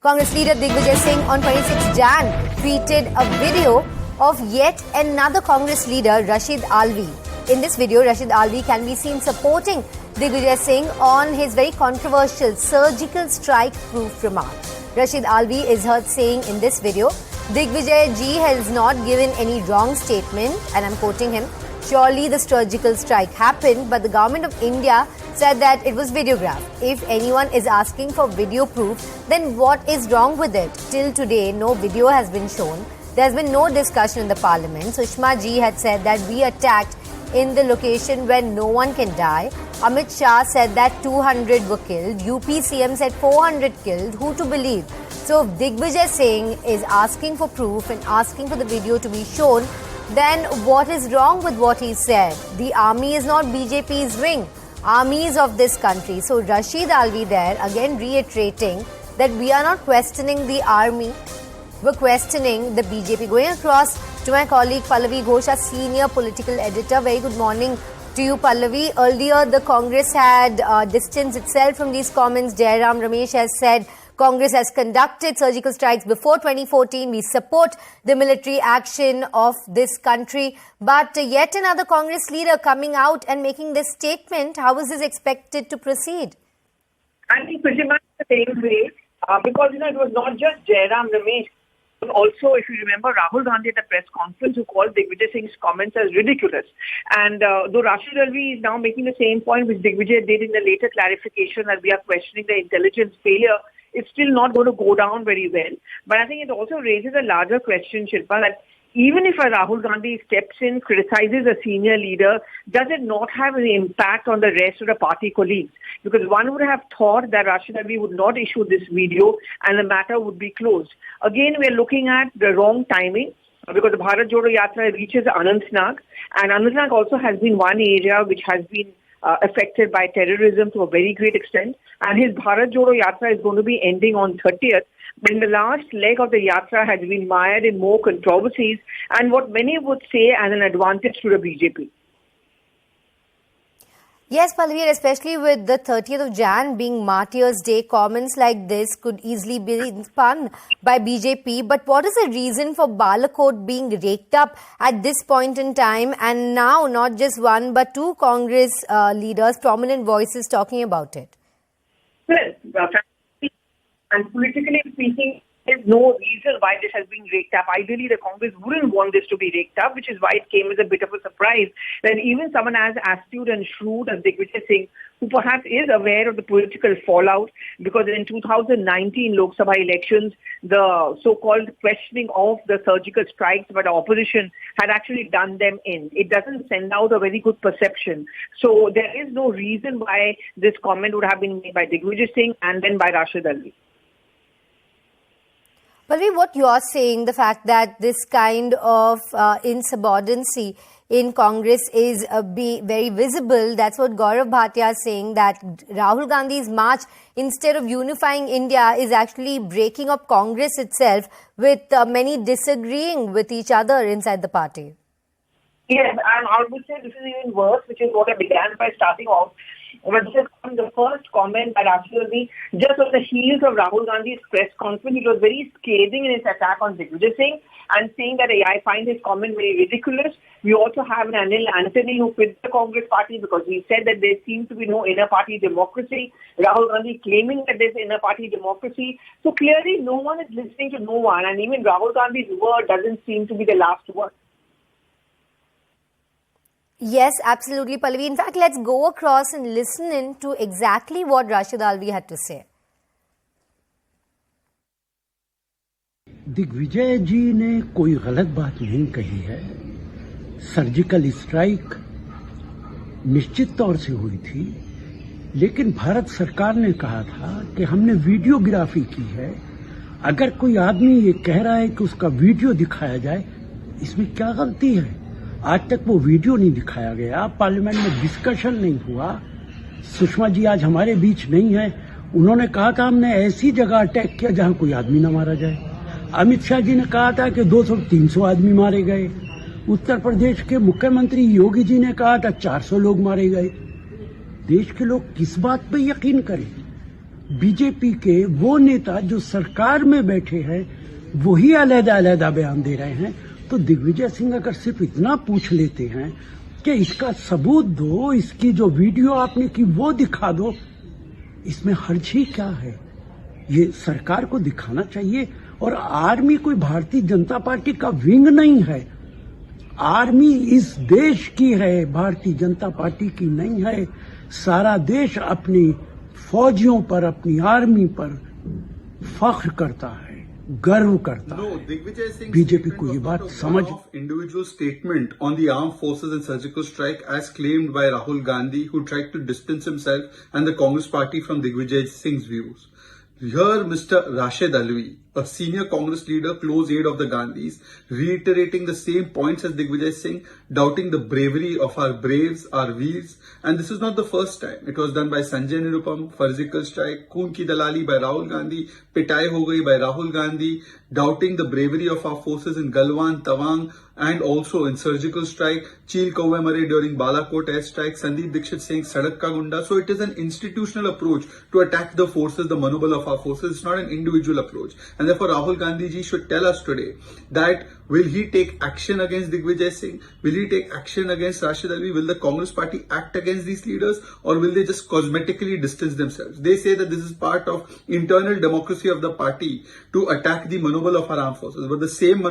Congress leader Digvijaya Singh on 26 Jan tweeted a video of yet another Congress leader, Rashid Alvi. In this video, Rashid Alvi can be seen supporting Digvijaya Singh on his very controversial surgical strike-proof remark. Rashid Alvi is heard saying in this video, Digvijaya ji has not given any wrong statement, and I'm quoting him, surely the surgical strike happened, but the government of India said that it was videographed. If anyone is asking for video proof, then what is wrong with it? Till today, no video has been shown. There has been no discussion in the parliament. Sushma ji had said that we attacked in the location where no one can die. Amit Shah said that 200 were killed. UP CM said 400 killed. Who to believe? So if Digvijaya Singh is asking for proof and asking for the video to be shown, then what is wrong with what he said? The army is not BJP's wing. Army is of this country. So Rashid Alvi there again reiterating that we are not questioning the army. We're questioning the BJP. Going across to my colleague Pallavi Ghosh, a senior political editor. Very good morning to you, Pallavi. Earlier, the Congress had distanced itself from these comments. Jairam Ramesh has said Congress has conducted surgical strikes before 2014. We support the military action of this country. But yet another Congress leader coming out and making this statement. How is this expected to proceed? I think pretty much the same way. Because, it was not just Jairam Ramesh. Also, if you remember, Rahul Gandhi at the press conference who called Digvijaya Singh's comments as ridiculous. And though Rashid Alvi is now making the same point which Digvijaya did in the later clarification that we are questioning the intelligence failure, it's still not going to go down very well. But I think it also raises a larger question, Shilpa, that even if a Rahul Gandhi steps in, criticizes a senior leader, does it not have an impact on the rest of the party colleagues? Because one would have thought that Rashid Alvi would not issue this video and the matter would be closed. Again, we are looking at the wrong timing because the Bharat Jodo Yatra reaches Anantnag, and Anantnag also has been one area which has been affected by terrorism to a very great extent, and his Bharat Jodo Yatra is going to be ending on 30th. But in the last leg of the Yatra has been mired in more controversies and what many would say as an advantage to the BJP. Yes, Pallavi, especially with the 30th of Jan being Martyrs' Day, comments like this could easily be spun by BJP. But what is the reason for Balakot being raked up at this point in time? And now not just one, but two Congress leaders, prominent voices talking about it. Well, and politically speaking, there's no reason why this has been raked up. Ideally, the Congress wouldn't want this to be raked up, which is why it came as a bit of a surprise that even someone as astute and shrewd as Digvijaya Singh, who perhaps is aware of the political fallout, because in 2019 Lok Sabha elections, the so-called questioning of the surgical strikes by the opposition had actually done them in. It doesn't send out a very good perception. So there is no reason why this comment would have been made by Digvijaya Singh and then by Rashid Alvi. Pallavi, what you are saying, the fact that this kind of insubordinancy in Congress is very visible, that's what Gaurav Bhatia is saying, that Rahul Gandhi's march, instead of unifying India, is actually breaking up Congress itself, with many disagreeing with each other inside the party. Yes, and I would say this is even worse, which is what I began by starting off. But this is the first comment by Rashid Alvi, just on the heels of Rahul Gandhi's press conference. He was very scathing in his attack on Digvijaya Singh and saying that I find his comment very ridiculous. We also have an Anil Antony who quit the Congress party because he said that there seems to be no inner party democracy. Rahul Gandhi claiming that there's inner party democracy. So clearly no one is listening to no one, and even Rahul Gandhi's word doesn't seem to be the last word. Yes, absolutely, Pallavi. In fact, let's go across and listen in to exactly what Rashid Alvi had to say. Digvijay जी ने कोई गलत बात नहीं कही है। Surgical strike निश्चित तौर से हुई थी, लेकिन भारत सरकार ने कहा था कि हमने वीडियोग्राफी की है। अगर कोई आदमी ये कह रहा है कि उसका वीडियो दिखाया जाए, इसमें क्या गलती है? आज तक वो वीडियो नहीं दिखाया गया, पार्लियामेंट में डिस्कशन नहीं हुआ। सुषमा जी आज हमारे बीच नहीं है, उन्होंने कहा था हमने ऐसी जगह अटैक किया जहां कोई आदमी न मारा जाए। अमित शाह जी ने कहा था कि 200-300 आदमी मारे गए। उत्तर प्रदेश के मुख्यमंत्री योगी जी ने कहा था 400 लोग मारे गए। देश के लोग किस बात पे यकीन करें? बीजेपी के वो नेता जो सरकार में बैठे हैं वही अलग-अलग बयान दे रहे हैं। तो दिग्विजय सिंह अगर सिर्फ इतना पूछ लेते हैं कि इसका सबूत दो, इसकी जो वीडियो आपने की वो दिखा दो, इसमें हर्ज ही क्या है? ये सरकार को दिखाना चाहिए। और आर्मी कोई भारतीय जनता पार्टी का विंग नहीं है। आर्मी इस देश की है, भारतीय जनता पार्टी की नहीं है। सारा देश अपनी फौजियों पर, अपनी आर्मी पर फख्र करता है, गर्व करता है। Digvijaya Singh बीजेपी को ये बात समझ individual statement on the armed forces and surgical strike as claimed by Rahul Gandhi, who tried to distance himself and the Congress party from Digvijaya Singh's views. Here, Mr. Rashid Alvi, a senior Congress leader, close aide of the Gandhis, reiterating the same points as Digvijay Singh, doubting the bravery of our braves, our veers. And this is not the first time. It was done by Sanjay Nirupam, surgical strike, Khoon ki dalali by Rahul Gandhi, pitai ho gayi by Rahul Gandhi, doubting the bravery of our forces in Galwan, Tawang, and also in surgical strike, Chil Kauve Mare during Balakot airstrike, Sandeep Dixit saying Sadak Ka Gunda. So it is an institutional approach to attack the forces, the manobal of our forces. It's not an individual approach. And therefore Rahul Gandhi ji should tell us today that will he take action against Digvijay Singh? Will he take action against Rashid Alvi? Will the Congress party act against these leaders, or will they just cosmetically distance themselves? They say that this is part of internal democracy of the party to attack the manobal of our armed forces. But the same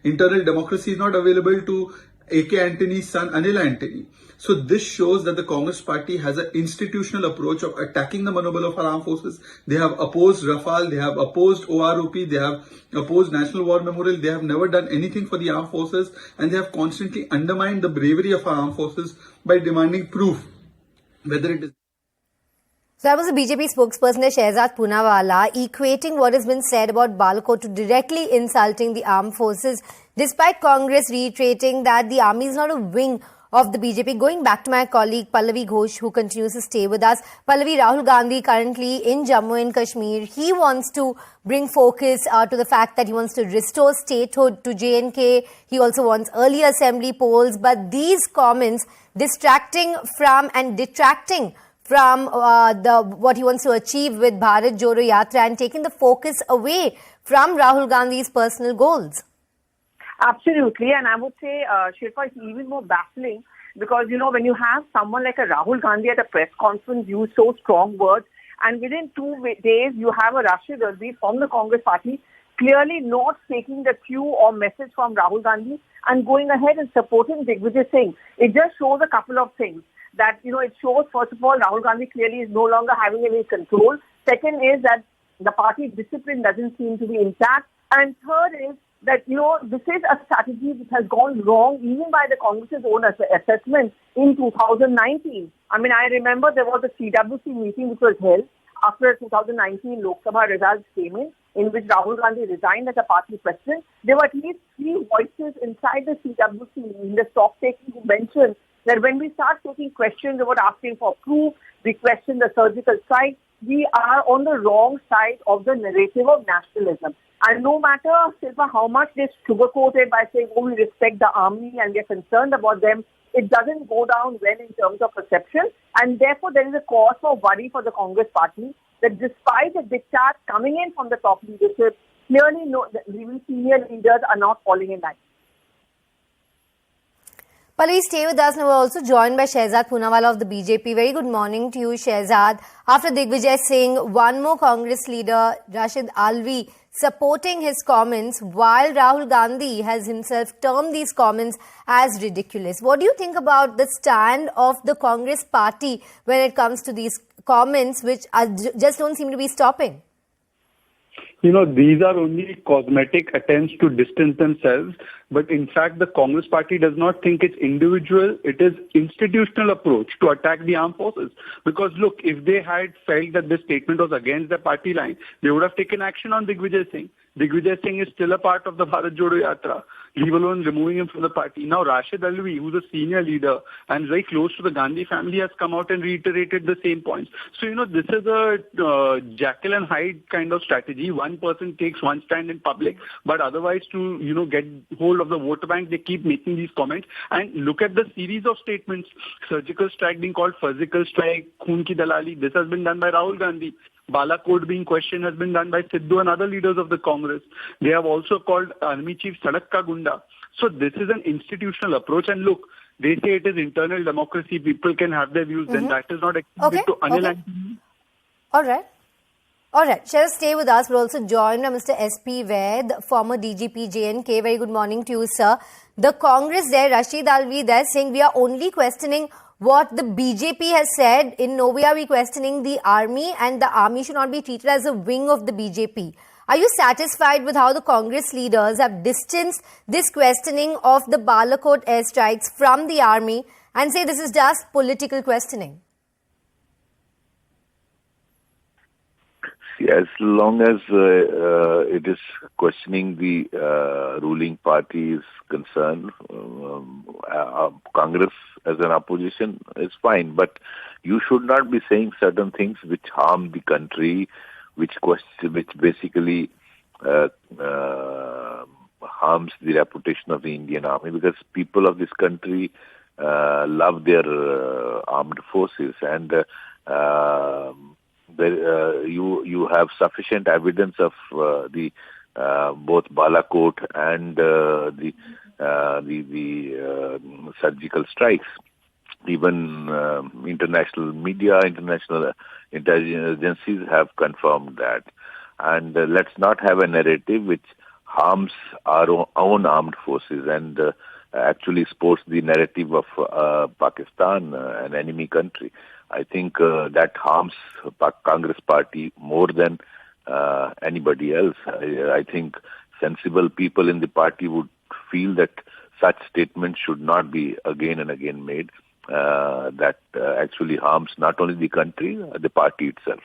internal democracy is not available to AK Antony's son Anil Antony. So this shows that the Congress party has an institutional approach of attacking the manobal of our armed forces. They have opposed Rafale, they have opposed OROP, they have opposed National War Memorial. They have never done anything for the armed forces, and they have constantly undermined the bravery of our armed forces by demanding proof, whether it is. So that was the BJP spokesperson Shehzad Poonawala equating what has been said about Balakot to directly insulting the armed forces, despite Congress reiterating that the army is not a wing of the BJP. Going back to my colleague Pallavi Ghosh, who continues to stay with us. Pallavi, Rahul Gandhi currently in Jammu and Kashmir. He wants to bring focus to the fact that he wants to restore statehood to J&K. He also wants early assembly polls. But these comments distracting from and detracting from what he wants to achieve with Bharat Jodo Yatra and taking the focus away from Rahul Gandhi's personal goals. Absolutely, and I would say, Shilpa, it's even more baffling because, you know, when you have someone like a Rahul Gandhi at a press conference use so strong words, and within 2 days you have a Rashid Alvi from the Congress party clearly not taking the cue or message from Rahul Gandhi and going ahead and supporting Digvijay Singh. It just shows a couple of things. That, you know, it shows, first of all, Rahul Gandhi clearly is no longer having any control. Second is that the party discipline doesn't seem to be intact. And third is that, you know, this is a strategy which has gone wrong even by the Congress's own assessment in 2019. I mean, I remember there was a CWC meeting which was held after 2019 Lok Sabha results came in which Rahul Gandhi resigned as a party president. There were at least 3 voices inside the CWC in the stock taking who mentioned that when we start taking questions about asking for proof, we question the surgical strike, we are on the wrong side of the narrative of nationalism. And no matter, Shilpa, how much they sugarcoat it by saying, oh, we respect the army and we are concerned about them, it doesn't go down well in terms of perception. And therefore, there is a cause for worry for the Congress party that despite the diktat coming in from the top leadership, clearly even senior leaders are not falling in line. Pallavi, stay with us. Now we're also joined by Shehzad Poonawala of the BJP. Very good morning to you, Shehzad. After Digvijay Singh, one more Congress leader, Rashid Alvi, supporting his comments, while Rahul Gandhi has himself termed these comments as ridiculous. What do you think about the stand of the Congress party when it comes to these comments, which just don't seem to be stopping? You know, these are only cosmetic attempts to distance themselves. But in fact, the Congress party does not think it's individual. It is institutional approach to attack the armed forces. Because look, if they had felt that this statement was against the party line, they would have taken action on Digvijay Singh. Digvijay Singh is still a part of the Bharat Jodo Yatra, leave alone removing him from the party. Now Rashid Alvi, who's a senior leader and very close to the Gandhi family, has come out and reiterated the same points. So, you know, this is a Jekyll and Hyde kind of strategy. One person takes one stand in public, but otherwise to, you know, get hold of the voter bank, they keep making these comments. And look at the series of statements. Surgical strike being called surgical strike, Khoon ki dalali. This has been done by Rahul Gandhi. Balakot being questioned has been done by Sidhu and other leaders of the Congress. They have also called Army Chief Sadak Ka Gunda. So this is an institutional approach. And look, they say it is internal democracy. People can have their views. Then that is not extended to Anil and... All right. All right. Shall stay with us. We're also joined by Mr. S.P. Vaid, former DGP JNK. Very good morning to you, sir. The Congress there, Rashid Alvi there, saying we are only questioning what the BJP has said. In no way are we questioning the army, and the army should not be treated as a wing of the BJP. Are you satisfied with how the Congress leaders have distanced this questioning of the Balakot airstrikes from the army and say this is just political questioning? As long as it is questioning the ruling party is concerned, Congress as an opposition is fine. But you should not be saying certain things which harm the country, which basically harms the reputation of the Indian Army, because people of this country love their armed forces, and you have sufficient evidence of the both Balakot and the surgical strikes. Even international media, international intelligence agencies have confirmed that. And let's not have a narrative which harms our own armed forces and actually supports the narrative of Pakistan, an enemy country. I think that harms Congress party more than anybody else. I think sensible people in the party would feel that such statements should not be again and again made. That actually harms not only the country, the party itself.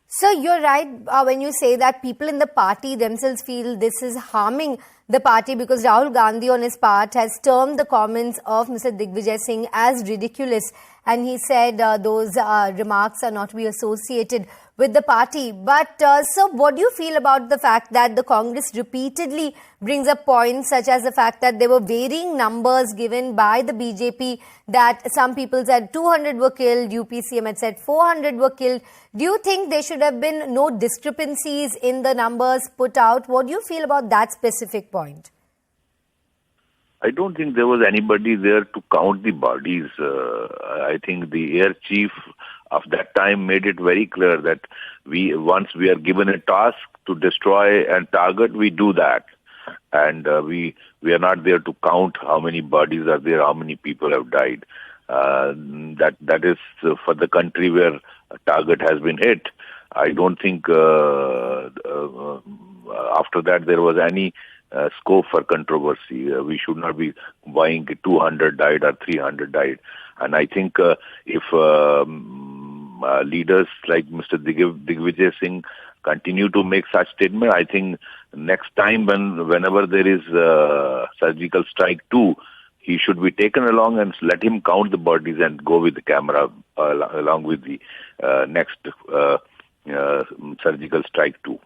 Sir, you're right when you say that people in the party themselves feel this is harming the party, because Rahul Gandhi on his part has termed the comments of Mr. Digvijaya Singh as ridiculous, and he said those remarks are not to be associated with the party. But sir, what do you feel about the fact that the Congress repeatedly brings up points such as the fact that there were varying numbers given by the BJP, that some people said 200 were killed, UPCM had said 400 were killed. Do you think there should have been no discrepancies in the numbers put out? What do you feel about that specific point? I don't think there was anybody there to count the bodies. I think the air chief of that time made it very clear that once we are given a task to destroy and target, we do that. And we are not there to count how many bodies are there, how many people have died. That is for the country where a target has been hit. I don't think after that there was any scope for controversy. We should not be buying 200 died or 300 died. And I think if leaders like Mr. Digvijaya Singh continue to make such statement, I think next time whenever there is surgical strike 2, he should be taken along and let him count the bodies and go with the camera along with the next surgical strike 2.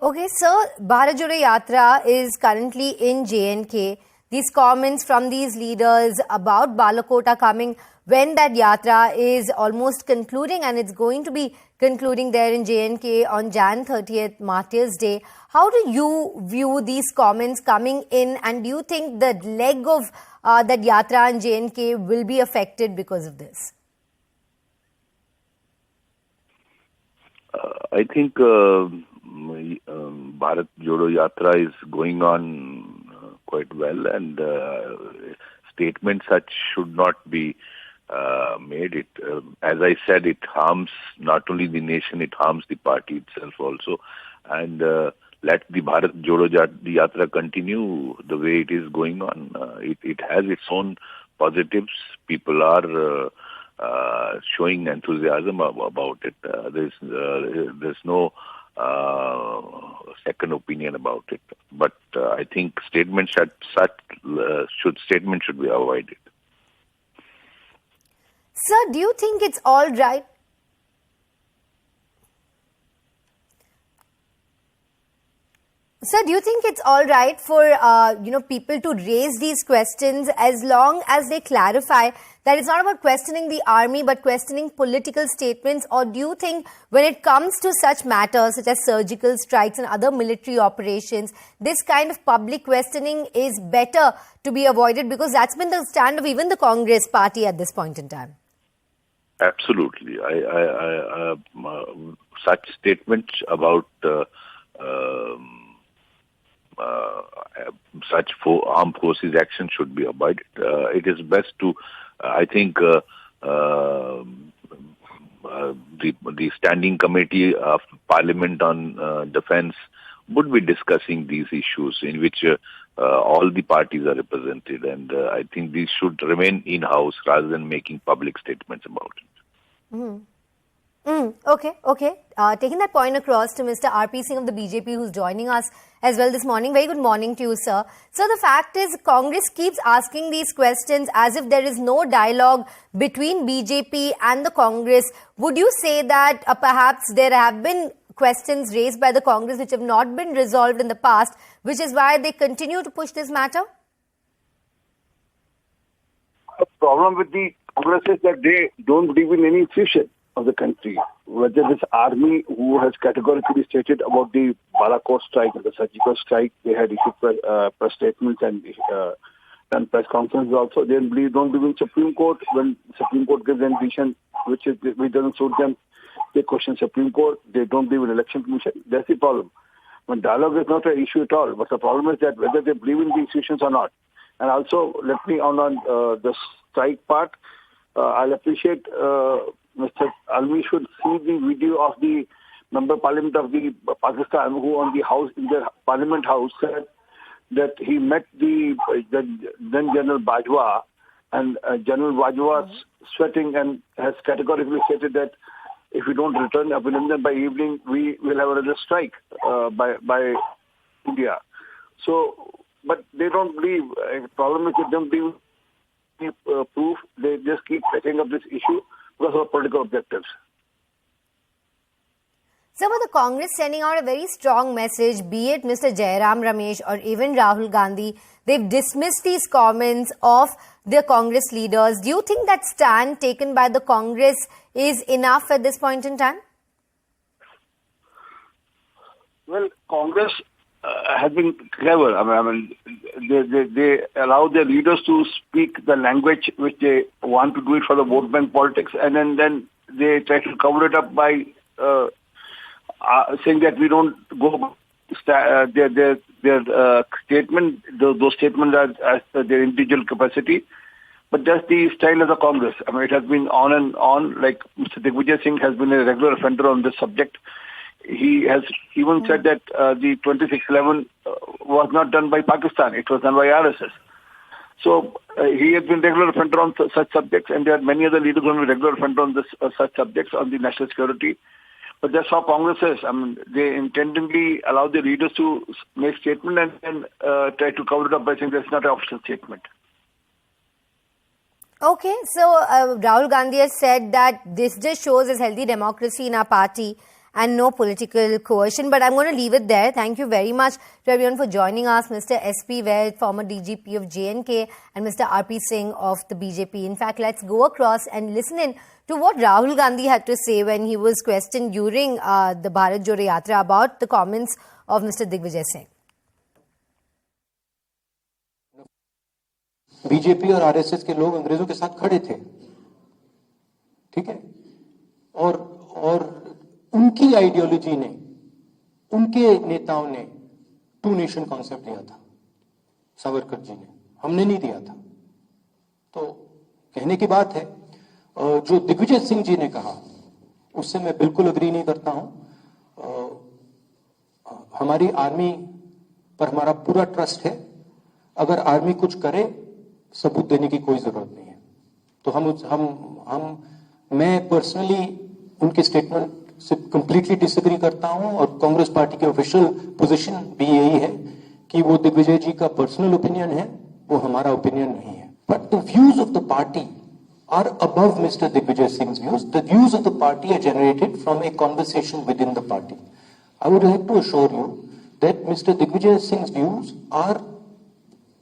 Okay, sir, Bharat Jodo Yatra is currently in JNK. These comments from these leaders about Balakot are coming when that yatra is almost concluding, and it's going to be concluding there in JNK on Jan 30th, Martyrs' Day. How do you view these comments coming in, and do you think the leg of that yatra in JNK will be affected because of this? I think Bharat Jodo Yatra is going on quite well, and statements such should not be made. It, as I said, it harms not only the nation, it harms the party itself also. And let the Bharat Jodo Yatra continue the way it is going on. It has its own positives. People are showing enthusiasm about it. There's no second opinion about it. But I think statements should be avoided. Sir, do you think it's all right? Sir, do you think it's all right for people to raise these questions as long as they clarify that it's not about questioning the army but questioning political statements? Or do you think when it comes to such matters such as surgical strikes and other military operations, this kind of public questioning is better to be avoided, because that's been the stand of even the Congress party at this point in time? Absolutely. Such statements about such armed forces action should be avoided. It is best to, I think, the Standing Committee of Parliament on Defence would be discussing these issues in which all the parties are represented, and I think these should remain in-house rather than making public statements about it. Mm-hmm. Okay. Taking that point across to Mr. R.P. Singh of the BJP, who's joining us as well this morning. Very good morning to you, sir. So the fact is, Congress keeps asking these questions as if there is no dialogue between BJP and the Congress. Would you say that perhaps there have been questions raised by the Congress which have not been resolved in the past, which is why they continue to push this matter? The problem with the Congress is that they don't believe in any fusion of the country. Whether this army, who has categorically stated about the Balakot strike and the surgical strike, they had issued press statements and done press conferences also. They don't believe in Supreme Court. When Supreme Court gives an decision which doesn't suit them, they question Supreme Court. They don't believe in election commission. That's the problem. When dialogue is not an issue at all, but the problem is that whether they believe in the institutions or not. And also, let me on the strike part, I'll appreciate Mr. Alvi should see the video of the member parliament of the Pakistan who on the house, in the parliament house, said that he met the then General Bajwa, and General Bajwa sweating and has categorically stated that if we don't return Abhinandan by evening, we will have another strike by India. So, but they don't believe. The problem is they don't believe proof. They just keep taking up this issue because of political objectives. So, with the Congress sending out a very strong message, be it Mr. Jairam Ramesh or even Rahul Gandhi, they've dismissed these comments of their Congress leaders. Do you think that stand taken by the Congress is enough at this point in time? Well, Congress has been clever. I mean, they allow their leaders to speak the language which they want to do it for the vote bank politics, and then they try to cover it up by saying that we don't go their statement. Those statements are as their individual capacity, but that's the style of the Congress. I mean, it has been on and on. Like Mr. Digvijaya Singh has been a regular offender on this subject. He has even said that the 2611 was not done by Pakistan; it was done by RSS. So he has been regular offender on such subjects, and there are many other leaders who have been regular offender on this such subjects on the national security. But that's how Congress is. I mean, they intentionally allow the leaders to make statement and then try to cover it up by saying that's not an official statement. Okay, so Rahul Gandhi has said that this just shows as healthy democracy in our party and no political coercion. But I'm going to leave it there. Thank you very much to everyone for joining us. Mr. S.P. Vaid, former DGP of J&K, and Mr. R.P. Singh of the BJP. In fact, let's go across and listen in to what Rahul Gandhi had to say when he was questioned during the Bharat Jodo Yatra about the comments of Mr. Digvijaya Singh. BJP और RSS के लोग अंग्रेजों के साथ खड़े थे, ठीक है, और उनकी आइडियोलॉजी ने, उनके नेताओं ने टू नेशन कॉन्सेप्ट दिया था, सावरकर जी ने, हमने नहीं दिया था. तो कहने की बात है, जो दिग्विजय सिंह जी ने कहा उससे मैं बिल्कुल अग्री नहीं करता हूं. हमारी आर्मी पर हमारा पूरा ट्रस्ट है. अगर आर्मी कुछ करे, सबूत देने की कोई जरूरत नहीं है. तो मैं पर्सनली उनके स्टेटमेंट से कंप्लीटली डिसएग्री करता हूं, और कांग्रेस पार्टी की ऑफिशियल पोजीशन भी यही है कि वो दिग्विजय जी का पर्सनल ओपिनियन है, वो हमारा ओपिनियन नहीं है. But the views of the party are above Mr. Digvijay Singh's views. The views of the party are generated from a conversation within the party. I would like to assure you that Mr. Digvijaya Singh's views are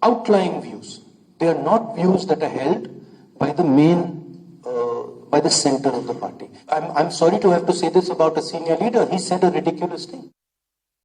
outlying views. They are not views that are held by the by the center of the party. I'm sorry to have to say this about a senior leader. He said a ridiculous thing.